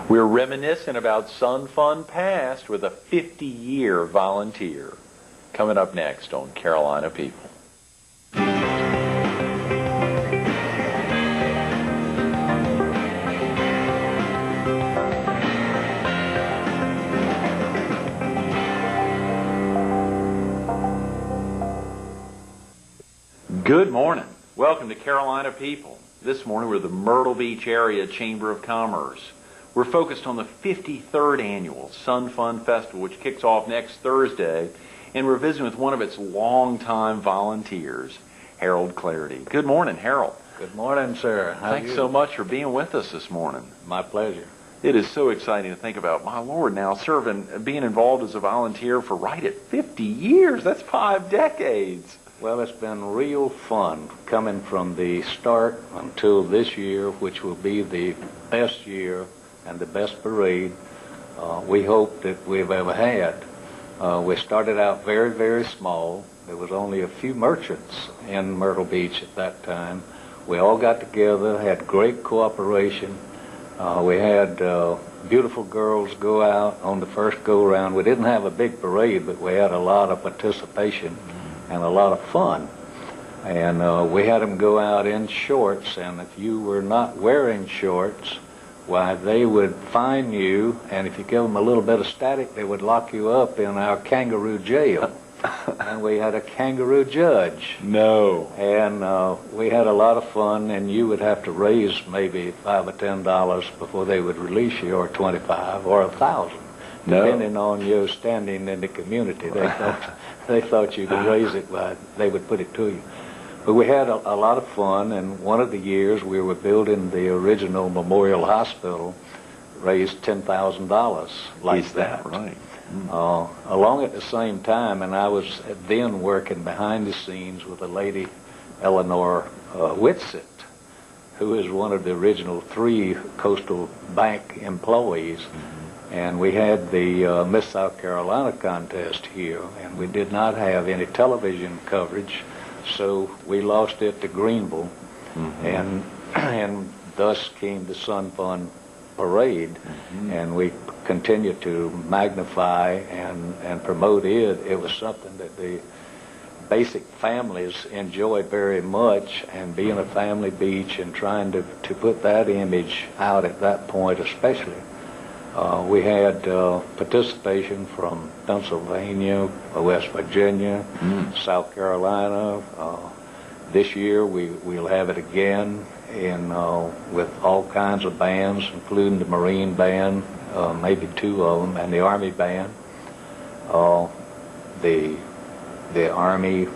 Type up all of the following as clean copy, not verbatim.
We're reminiscing about Sun Fun Past with a 50-year volunteer. Coming up next on Carolina People. Good morning. Welcome to Carolina People. This morning we're the Myrtle Beach Area Chamber of Commerce. We're focused on the 53rd Annual Sun Fun Festival, which kicks off next Thursday, and we're visiting with one of its longtime volunteers, Harold Clardy. Good morning, Harold. Good morning, sir. Thanks so much for being with us this morning. My pleasure. It is so exciting to think about, my Lord, now being involved as a volunteer for right at 50 years. That's 5 decades. Well, it's been real fun coming from the start until this year, which will be the best year and the best parade we hope that we've ever had. We started out very, very small. There was only a few merchants in Myrtle Beach at that time. We all got together, had great cooperation. We had beautiful girls go out on the first go-around. We didn't have a big parade, but we had a lot of participation and a lot of fun. And we had them go out in shorts, and if you were not wearing shorts, why, they would fine you, and if you give them a little bit of static, they would lock you up in our kangaroo jail. And we had a kangaroo judge. No. And we had a lot of fun, and you would have to raise maybe $5 or $10 before they would release you, or $25 or $1,000. Depending on your standing in the community. They thought you could raise it, but they would put it to you. But we had a lot of fun, and one of the years we were building the original Memorial Hospital, raised $10,000 like Is that right? Along at the same time, and I was then working behind the scenes with a lady, Eleanor Whitsitt, who is one of the original 3 Coastal Bank employees. And we had the Miss South Carolina contest here, and we did not have any television coverage, so we lost it to Greenville, and thus came the Sun Fun Parade, and we continued to magnify and promote it. It was something that the basic families enjoyed very much, and being a family beach and trying to put that image out at that point especially. We had participation from Pennsylvania, West Virginia, South Carolina. This year we'll have it again with all kinds of bands, including the Marine Band, maybe 2 of them, and the Army Band. The Army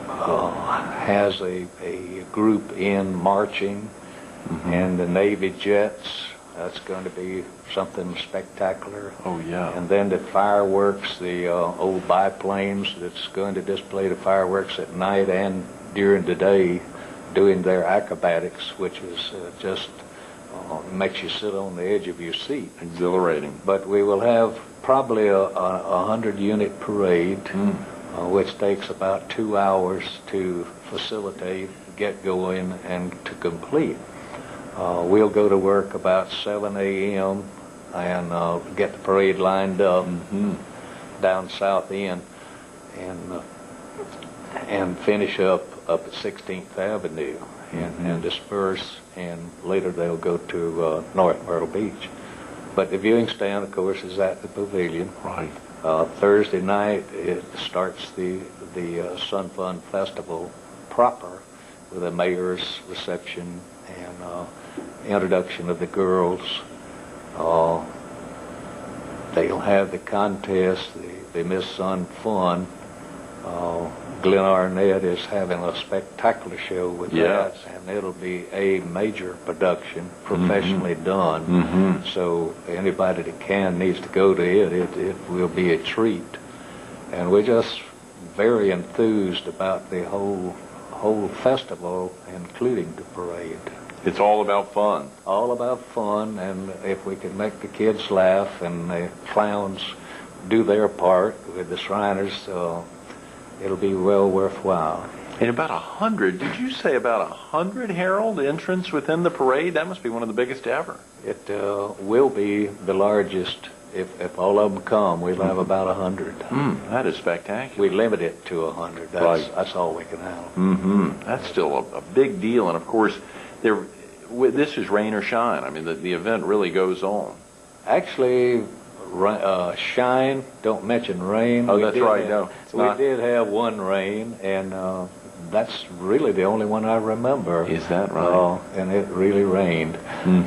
has a group in marching, and the Navy Jets. That's going to be something spectacular. Oh, yeah. And then the fireworks, the old biplanes that's going to display the fireworks at night and during the day, doing their acrobatics, which is just makes you sit on the edge of your seat. Exhilarating. But we will have probably a 100-unit parade, which takes about 2 hours to facilitate, get going, and to complete. We'll go to work about 7 a.m. and get the parade lined up down South End, and finish up at 16th Avenue and disperse, and later they'll go to North Myrtle Beach. But the viewing stand, of course, is at the pavilion. Right. Thursday night it starts the Sun Fun Festival proper with a mayor's reception and introduction of the girls. They'll have the contest, the Miss Sun Fun. Glenn Arnett is having a spectacular show with that, and it'll be a major production, professionally done. So anybody that can needs to go to it. It will be a treat, and we're just very enthused about the whole festival, including the parade. It's all about fun. All about fun, and if we can make the kids laugh and the clowns do their part with the Shriners, it'll be well worthwhile. And about 100, did you say about 100, Harold, entrants within the parade? That must be one of the biggest ever. It will be the largest. If all of them come, we'll have about 100. That is spectacular. We limit it to 100. That's all we can handle. That's still a big deal. And, of course, this is rain or shine. I mean, the event really goes on. Actually, shine, don't mention rain. Oh, that's right. No, we did have one rain, and that's really the only one I remember. Is that right? And it really rained.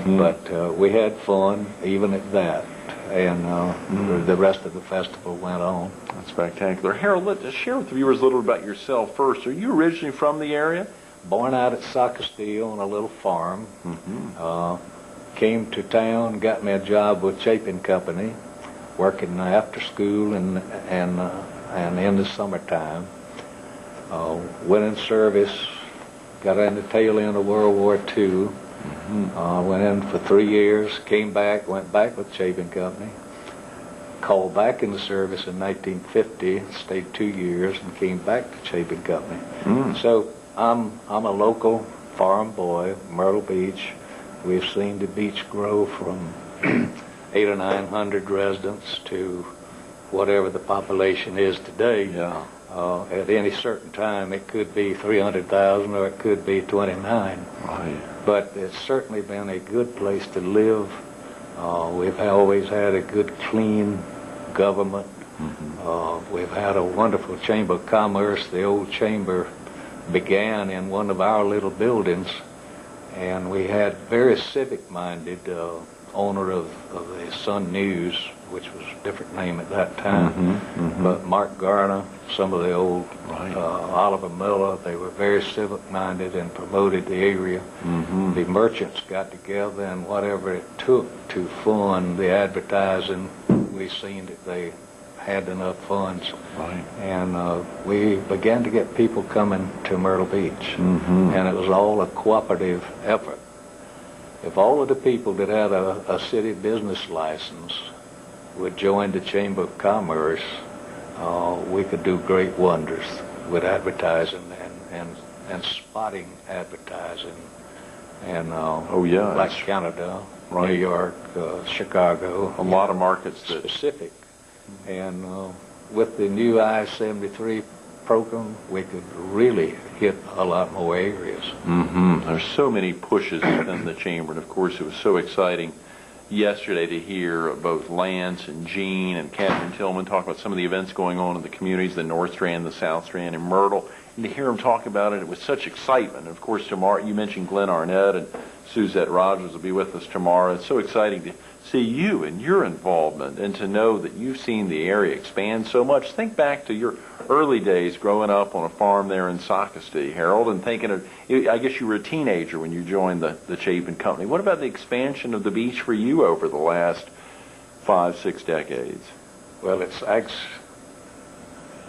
But we had fun, even at that. And the rest of the festival went on. That's spectacular. Harold, let's share with the viewers a little bit about yourself first. Are you originally from the area? Born out at Socastille on a little farm. Came to town, got me a job with Chapin Company, working after school and in the summertime. Went in service, got in the tail end of World War II. Went in for 3 years, came back, went back with Chapin Company, called back into service in 1950, stayed 2 years, and came back to Chapin Company. So I'm a local farm boy, Myrtle Beach. We've seen the beach grow from 800 or 900 residents to whatever the population is today. Yeah. At any certain time, it could be 300,000 or it could be 29. Right. But it's certainly been a good place to live. We've always had a good, clean government. We've had a wonderful Chamber of Commerce. The old chamber began in one of our little buildings, and we had very civic-minded owner of the Sun News, which was a different name at that time. But Mark Garner, some of the old Oliver Miller, they were very civic-minded and promoted the area. The merchants got together, and whatever it took to fund the advertising, we seen that they had enough funds. And we began to get people coming to Myrtle Beach. And it was all a cooperative effort. If all of the people that had a city business license would join the Chamber of Commerce, we could do great wonders with advertising and spotting advertising. And like Canada, New York, Chicago. A lot of markets that... Specific. And with the new I-73 program, we could really hit a lot more areas. There's so many pushes within the chamber, and of course it was so exciting yesterday to hear both Lance and Gene and Catherine Tillman talk about some of the events going on in the communities, the North Strand, the South Strand, and Myrtle, and to hear them talk about it with such excitement. And of course tomorrow, you mentioned Glenn Arnett and Suzette Rogers will be with us tomorrow. It's so exciting to see you and your involvement and to know that you've seen the area expand so much. Think back to your early days growing up on a farm there in Socastille, Harold, and thinking of, I guess you were a teenager when you joined the Chapin Company. What about the expansion of the beach for you over the last 5-6 decades? Well, it's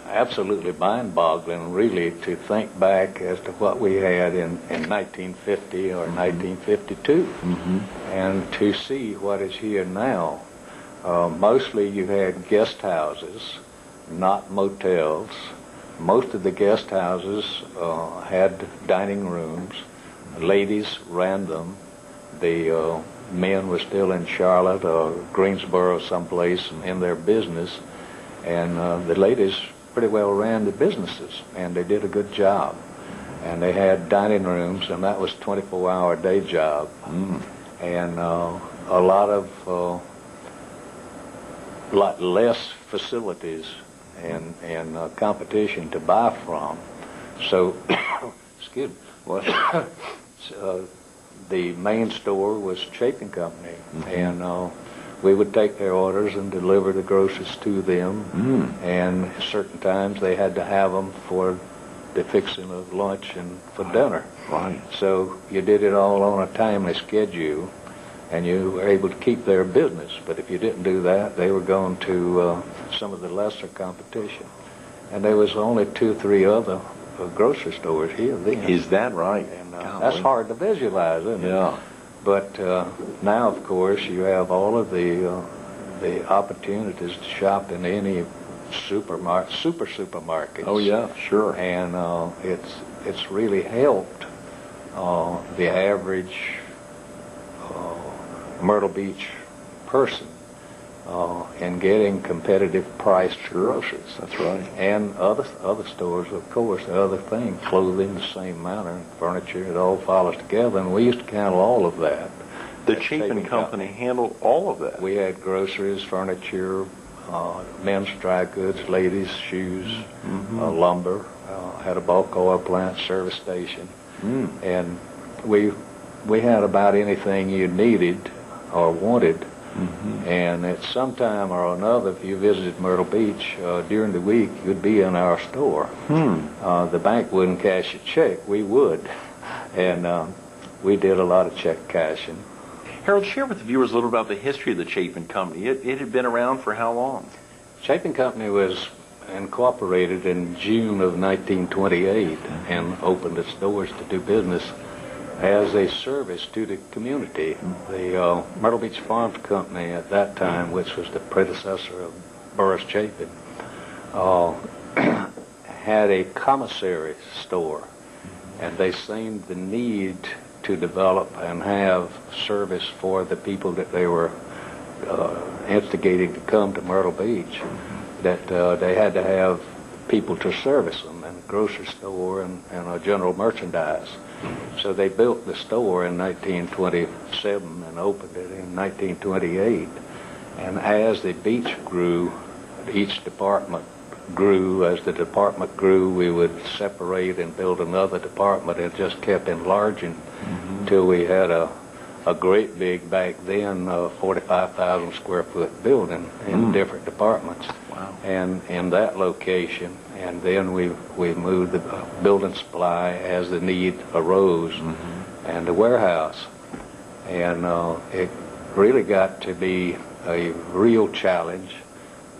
absolutely mind-boggling, really, to think back as to what we had in 1950 or 1952, and to see what is here now. Mostly you had guest houses, not motels. Most of the guest houses had dining rooms. Ladies ran them. The men were still in Charlotte or Greensboro someplace in their business, and the ladies pretty well ran the businesses, and they did a good job. And they had dining rooms, and that was 24-hour day job. And a lot less facilities and competition to buy from. So, excuse me, the main store was Chapin Company, and we would take their orders and deliver the groceries to them. And certain times they had to have them for the fixing of lunch and for dinner. So you did it all on a timely schedule, and you were able to keep their business. But if you didn't do that, they were going to some of the lesser competition. And there was only 2 or 3 other grocery stores here then. Is that right? And that's hard to visualize, isn't it? But now, of course, you have all of the opportunities to shop in any supermarkets. Oh yeah, sure. And it's really helped the average Myrtle Beach person in getting competitive priced groceries. That's right. And other stores, of course, the other things, clothing the same manner, furniture, it all follows together. And we used to handle all of that. The Chapin Company handled all of that. We had groceries, furniture, men's dry goods, ladies' shoes, lumber, had a bulk oil plant, service station. And we had about anything you needed or wanted. And at some time or another, if you visited Myrtle Beach during the week, you'd be in our store. The bank wouldn't cash a check. We would. And we did a lot of check cashing. Harold, share with the viewers a little about the history of the Chapin Company. It had been around for how long? Chapin Company was incorporated in June of 1928 and opened its doors to do business as a service to the community. The Myrtle Beach Farms Company at that time, which was the predecessor of Burris Chapin, had a commissary store, and they seen the need to develop and have service for the people that they were instigating to come to Myrtle Beach, that they had to have people to service them, and a grocery store and a general merchandise. So they built the store in 1927 and opened it in 1928. And as the beach grew, each department grew. As the department grew, we would separate and build another department. It just kept enlarging until we had a great big, back then, 45,000 square foot building in different departments. Wow. And in that location, and then we moved the building supply as the need arose, and the warehouse. And it really got to be a real challenge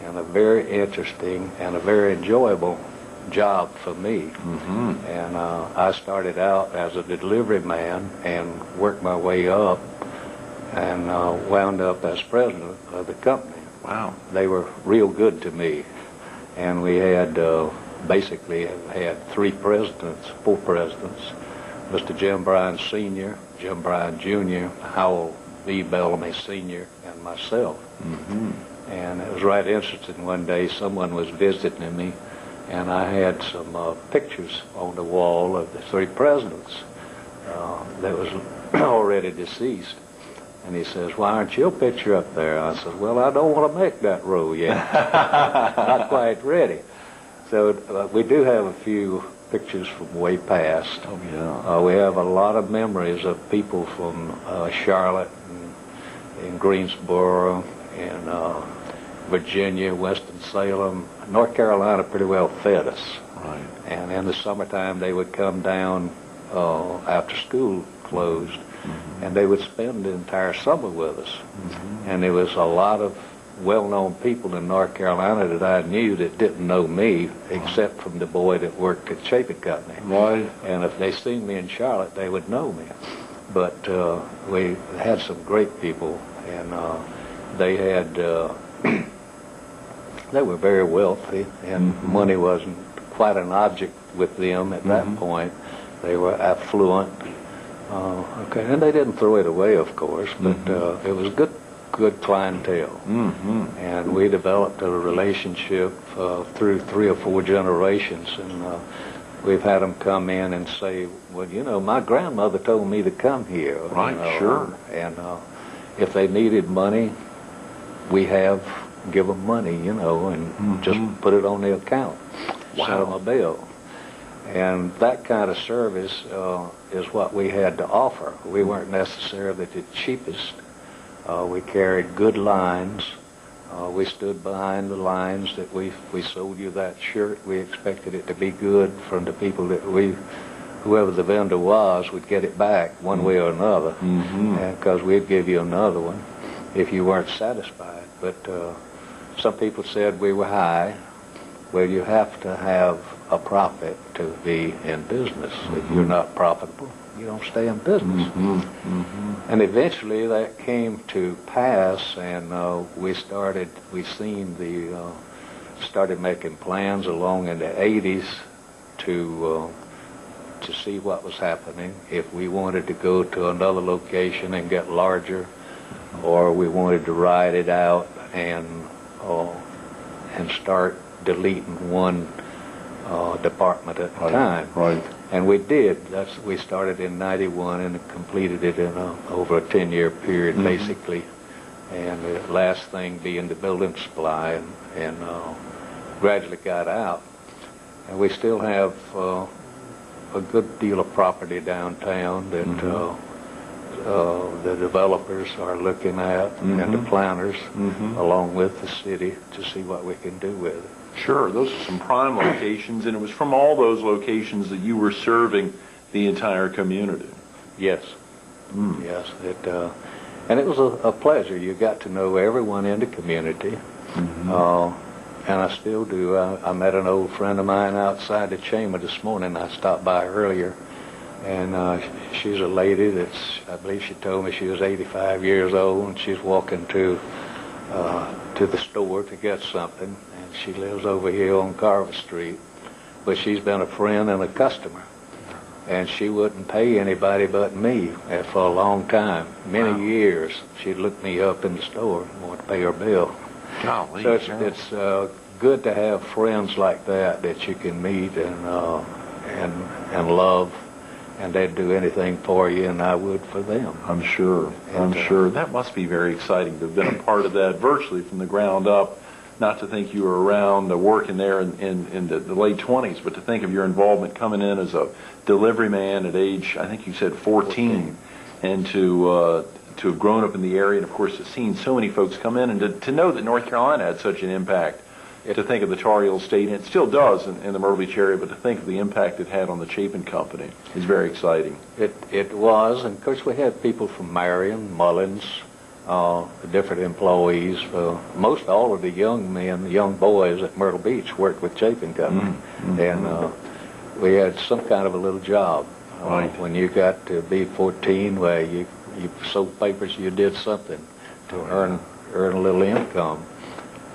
and a very interesting and a very enjoyable job for me. And I started out as a delivery man and worked my way up and wound up as president of the company. Wow. They were real good to me. And we had basically had four presidents, Mr. Jim Bryan Sr., Jim Bryan Jr., Howell B. Bellamy Sr., and myself. And it was right interesting. One day someone was visiting me, and I had some pictures on the wall of the three presidents that was already deceased. And he says, "Why aren't your picture up there?" I said, "Well, I don't want to make that row yet. Not quite ready." So we do have a few pictures from way past. Oh, yeah. We have a lot of memories of people from Charlotte and Greensboro and Virginia, Winston-Salem. North Carolina pretty well fed us. Right. And in the summertime, they would come down after school closed, and they would spend the entire summer with us. And there was a lot of well-known people in North Carolina that I knew that didn't know me, except from the boy that worked at Chapin Company. Right. And if they seen me in Charlotte, they would know me. But we had some great people, and they had they were very wealthy, and money wasn't quite an object with them at that point. They were affluent. And they didn't throw it away, of course, but it was good clientele. And we developed a relationship through 3 or 4 generations, and we've had them come in and say, "Well, you know, my grandmother told me to come here." Right, you know, sure. And if they needed money, we give them money, you know, and just put it on the account. Wow. Send them a bill. And that kind of service is what we had to offer. We weren't necessarily the cheapest. We carried good lines. We stood behind the lines that we sold you that shirt. We expected it to be good from the people that whoever the vendor was would get it back one way or another, because we'd give you another one if you weren't satisfied. But some people said we were high. Well, you have to have a profit to be in business. If you're not profitable, you don't stay in business. And eventually that came to pass, and we seen the started making plans along in the 80s to see what was happening, if we wanted to go to another location and get larger, or we wanted to ride it out and start deleting one department at a time. Right. And we did. We started in '91 and completed it in over a 10-year period, basically. And the last thing being the building supply, and gradually got out. And we still have a good deal of property downtown that the developers are looking at, and the planners, along with the city, to see what we can do with it. Sure, those are some prime locations, and it was from all those locations that you were serving the entire community. Yes. Yes. And it was a pleasure. You got to know everyone in the community. And I still do. I met an old friend of mine outside the chamber this morning. I stopped by earlier, and she's a lady I believe she told me she was 85 years old, and she's walking to the store to get something, and she lives over here on Carver Street. But she's been a friend and a customer, and she wouldn't pay anybody but me for a long time, many years. She'd look me up in the store and want to pay her bill. Golly, so it's good to have friends like that you can meet and love, and they'd do anything for you, and I would for them. I'm sure. I'm sure. That must be very exciting to have been a part of that virtually from the ground up. Not to think you were around working there in the late 20s, but to think of your involvement coming in as a delivery man at age, I think you said 14. And to have grown up in the area, and of course to seen so many folks come in, and to know that North Carolina had such an impact. To think of the Tar Heel State, and it still does in the Myrtle Beach area, but to think of the impact it had on the Chapin Company is very exciting. It was, and of course we had people from Marion, Mullins, different employees. Most all of the young boys at Myrtle Beach worked with Chapin Company, and we had some kind of a little job. When you got to be 14, where you sold papers, you did something to earn a little income.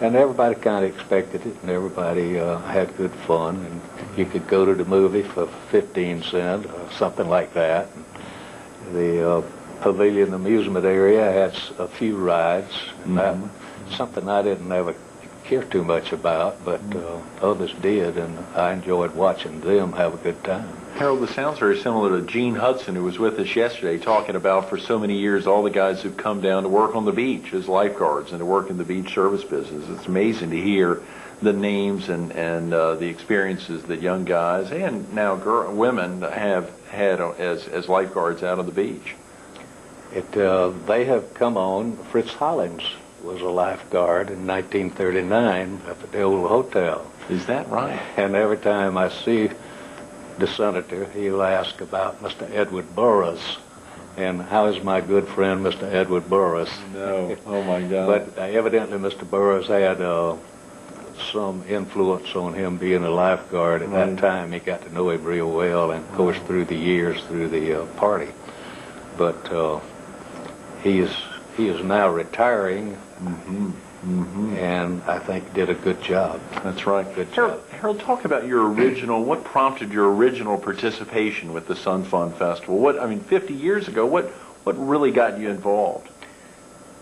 And everybody kind of expected it, and everybody had good fun. And you could go to the movie for 15 cents or something like that. The Pavilion amusement area had a few rides, and that was something I didn't ever care too much about, but others did, and I enjoyed watching them have a good time. Harold, this sounds very similar to Gene Hudson, who was with us yesterday, talking about for so many years all the guys who've come down to work on the beach as lifeguards and to work in the beach service business. It's amazing to hear the names and the experiences that young guys and now women have had as lifeguards out on the beach. They have come on. Fritz Hollins was a lifeguard in 1939 up at the old hotel. Is that right? And every time I see the senator, he'll ask about Mr. Edward Burroughs, and how is my good friend Mr. Edward Burroughs? No, oh my God. But evidently Mr. Burroughs had some influence on him being a lifeguard at that time. He got to know him real well, and of course through the years, through the party. But he is now retiring, and I think did a good job. That's right. Good job. Harold, talk about what prompted your original participation with the Sun Fun Festival? 50 years ago, what really got you involved?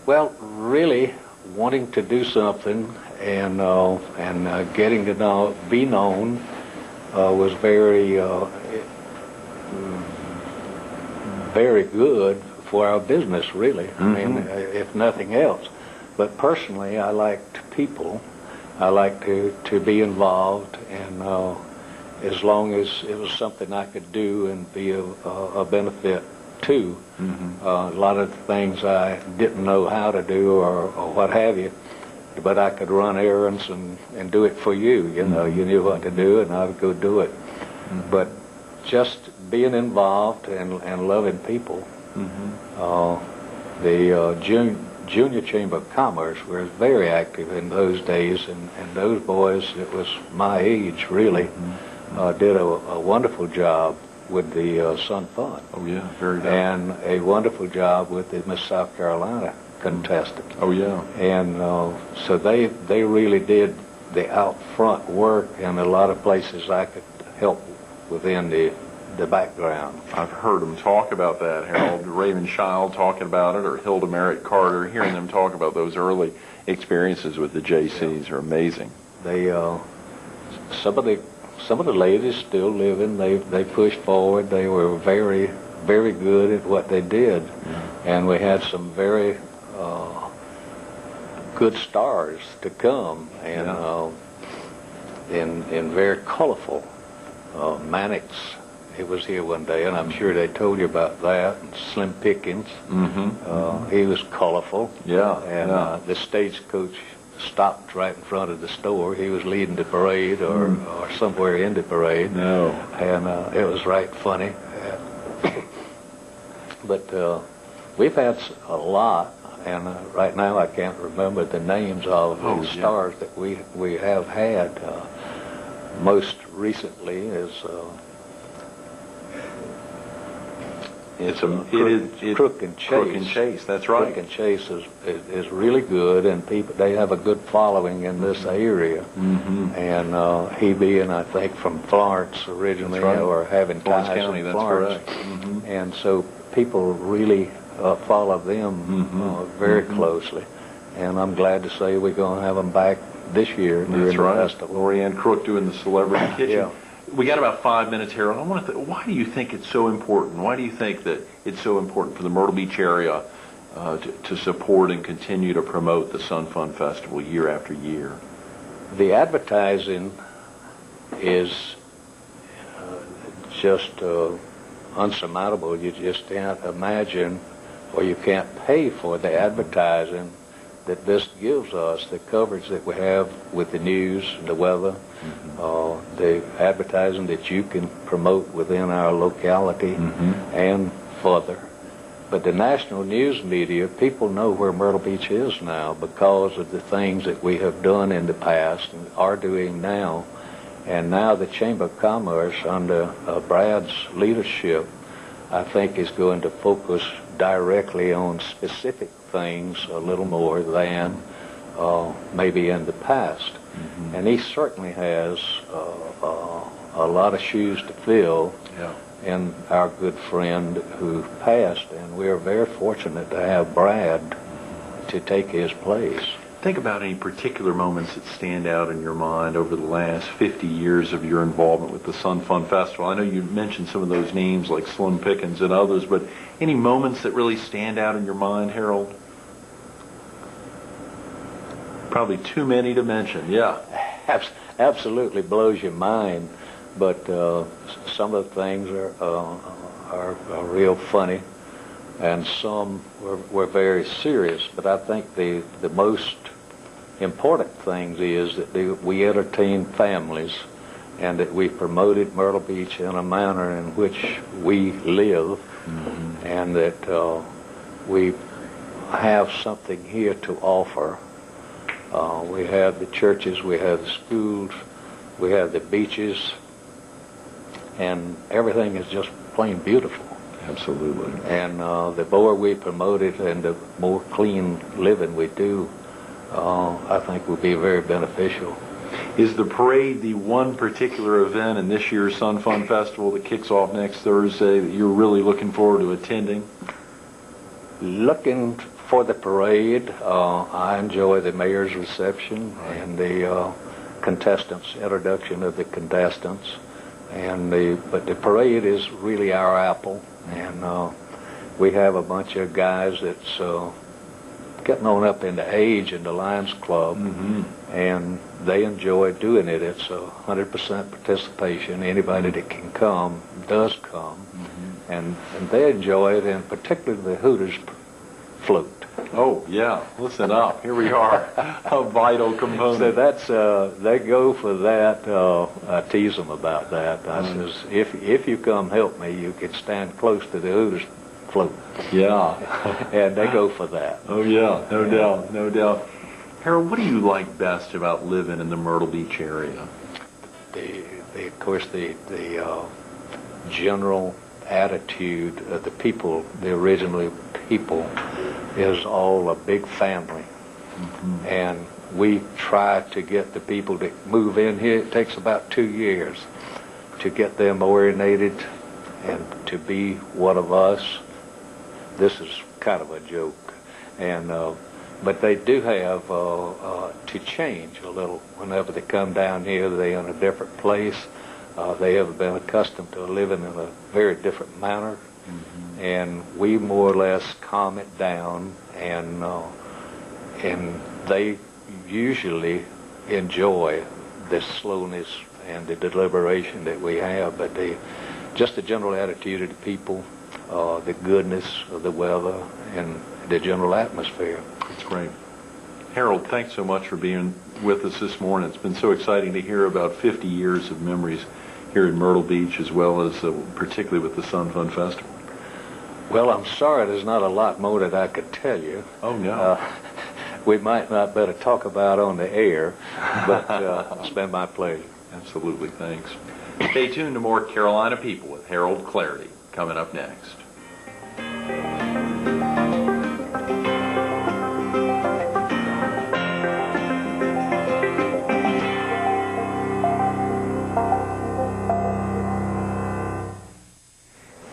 Well, really wanting to do something and getting to be known was very good for our business, really. I mean, if nothing else. But personally, I liked people. I liked to be involved, and as long as it was something I could do and be a benefit to. A lot of things I didn't know how to do or what have you, but I could run errands and do it for you. You know, you knew what to do, and I would go do it. But just being involved and loving people. The Junior Chamber of Commerce was very active in those days, and those boys, it was my age really, did a wonderful job with the Sun Fun. Oh yeah, very good. And a wonderful job with the Miss South Carolina contestant. Oh yeah. And so they really did the out front work, and a lot of places I could help within the background. I've heard them talk about that, Harold. Raven Child talking about it, or Hilda Merritt Carter. Hearing them talk about those early experiences with the JCs are amazing. They some of the ladies still living. They pushed forward. They were very, very good at what they did, and we had some very good stars to come, and in very colorful. Mannix, he was here one day, and I'm sure they told you about that. And Slim Pickens, he was colorful. Yeah, and the stagecoach stopped right in front of the store. He was leading the parade, or somewhere in the parade. No, and it was right funny. But we've had a lot, and right now I can't remember the names of the stars that we have had. Most recently is Crook and Chase. Crook and Chase, that's right. Crook and Chase is really good, and they have a good following in this area. And he being, I think, from Florence originally, or having Florence ties County, in that's Florence. correct. And so people really follow them very closely. And I'm glad to say we're going to have them back this year during the festival. Lorianne Crook doing the Celebrity Kitchen. We got about 5 minutes, Harold. I want to. Why do you think it's so important? Why do you think that it's so important for the Myrtle Beach area to support and continue to promote the Sun Fun Festival year after year? The advertising is just unsurmountable. You just can't imagine, or you can't pay for the advertising that this gives us, the coverage that we have with the news, the weather, the advertising that you can promote within our locality and further. But the national news media, people know where Myrtle Beach is now because of the things that we have done in the past and are doing now. And now the Chamber of Commerce, under Brad's leadership, I think is going to focus directly on specific things a little more than maybe in the past. And he certainly has a lot of shoes to fill in our good friend who passed, and we are very fortunate to have Brad to take his place. Think about any particular moments that stand out in your mind over the last 50 years of your involvement with the Sun Fun Festival. I know you mentioned some of those names like Slim Pickens and others, but any moments that really stand out in your mind, Harold? Probably too many to mention, Absolutely blows your mind, but some of the things are real funny, and some were very serious. But I think the most important things is that we entertain families, and that we promoted Myrtle Beach in a manner in which we live, and that we have something here to offer. We have the churches, we have the schools, we have the beaches, and everything is just plain beautiful. Absolutely. And the more we promote it and the more clean living we do, I think will be very beneficial. Is the parade the one particular event in this year's Sun Fun Festival that kicks off next Thursday that you're really looking forward to attending? Looking for the parade, I enjoy the mayor's reception and the contestants, introduction of the contestants, but the parade is really our apple, and we have a bunch of guys that's getting on up in the age in the Lions Club, and they enjoy doing it. It's 100% participation. Anybody that can come does come, and they enjoy it, and particularly the Hooters float. Oh, yeah. Listen up. Here we are. A vital component. So that's, they go for that. I tease them about that. I says, if you come help me, you can stand close to the Hooters float. Yeah. And they go for that. Oh, yeah. No doubt. No doubt. Harold, what do you like best about living in the Myrtle Beach area? Of course, the general attitude of the people, the original people, is all a big family. And we try to get the people to move in here. It takes about 2 years to get them orientated and to be one of us. This is kind of a joke, and but they do have to change a little whenever they come down here. They're in a different place. They have been accustomed to living in a very different manner, and we more or less calm it down, and they usually enjoy the slowness and the deliberation that we have, but just the general attitude of the people, the goodness of the weather, and the general atmosphere. That's great. Harold, thanks so much for being with us this morning. It's been so exciting to hear about 50 years of memories here in Myrtle Beach, as well as particularly with the Sun Fun Festival. Well, I'm sorry there's not a lot more that I could tell you. Oh, no. We might not better talk about on the air, but it's been my pleasure. Absolutely, thanks. Stay tuned to more Carolina People with Harold Clardy coming up next.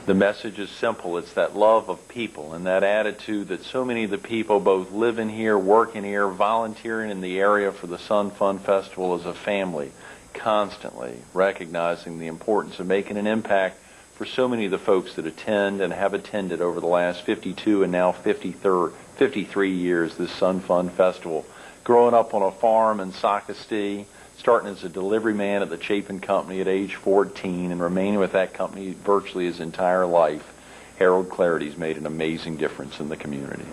The message is simple. It's that love of people and that attitude that so many of the people both living here, working here, volunteering in the area for the Sun Fun Festival as a family, constantly recognizing the importance of making an impact for so many of the folks that attend and have attended over the last 52 and now 53 years this Sun Fun Festival. Growing up on a farm in Socastee, starting as a delivery man at the Chapin Company at age 14 and remaining with that company virtually his entire life, Harold Clardy's made an amazing difference in the community.